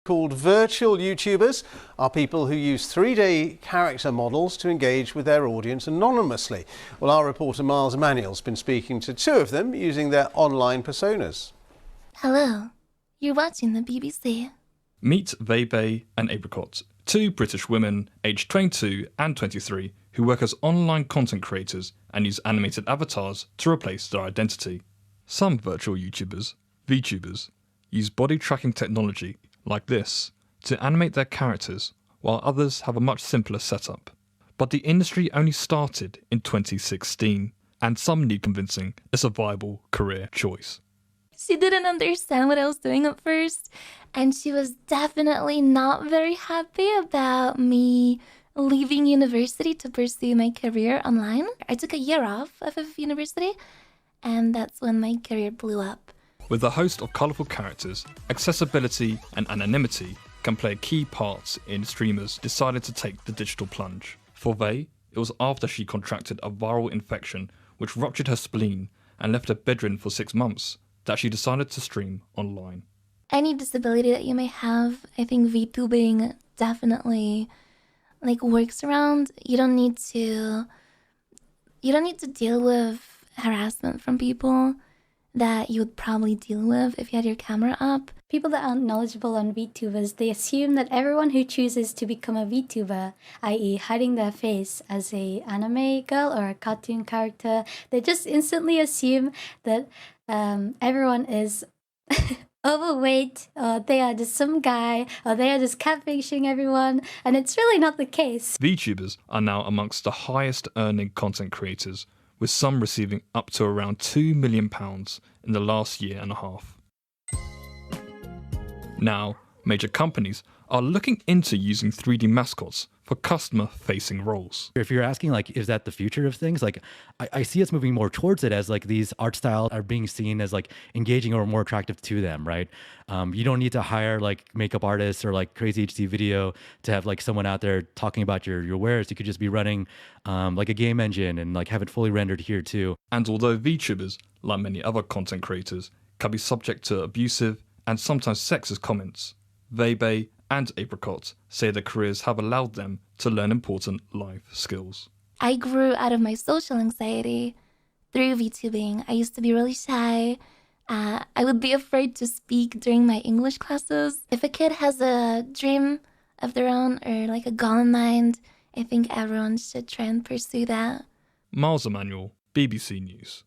Called virtual YouTubers are people who use 3D character models to engage with their audience anonymously. Well, our reporter Miles Emanuel's been speaking to two of them using their online personas. Hello, you're watching the BBC. Meet Vebe and Apricot, two British women aged 22 and 23 who work as online content creators and use animated avatars to replace their identity. Some virtual YouTubers, VTubers, use body tracking technology like this to animate their characters, while others have a much simpler setup. But the industry only started in 2016, and some need convincing it's a viable career choice. She didn't understand what I was doing at first, and she was definitely not very happy about me leaving university to pursue my career online. I took a year off of university, and that's when my career blew up. With a host of colourful characters, accessibility and anonymity can play key parts in streamers decided to take the digital plunge. For Vei, it was after she contracted a viral infection which ruptured her spleen and left her bedridden for 6 months that she decided to stream online. Any disability that you may have, I think VTubing definitely works around. You don't need to deal with harassment from people that you would probably deal with if you had your camera up. People that aren't knowledgeable on VTubers, they assume that everyone who chooses to become a VTuber, i.e. hiding their face as a anime girl or a cartoon character, they just instantly assume that everyone is overweight, or they are just some guy, or they are just catfishing everyone, and it's really not the case. VTubers are now amongst the highest earning content creators, with some receiving up to around £2 million in the last year and a half. Now, major companies are looking into using 3D mascots for customer-facing roles. If you're asking, is that the future of things? I see us moving more towards it as, these art styles are being seen as, engaging or more attractive to them, right? You don't need to hire, makeup artists or, crazy HD video to have, someone out there talking about your wares. You could just be running, a game engine and, have it fully rendered here, too. And although VTubers, like many other content creators, can be subject to abusive and sometimes sexist comments, Vebe and Apricot say their careers have allowed them to learn important life skills. I grew out of my social anxiety through VTubing. I used to be really shy. I would be afraid to speak during my English classes. If a kid has a dream of their own or a goal in mind, I think everyone should try and pursue that. Miles Emanuel, BBC News.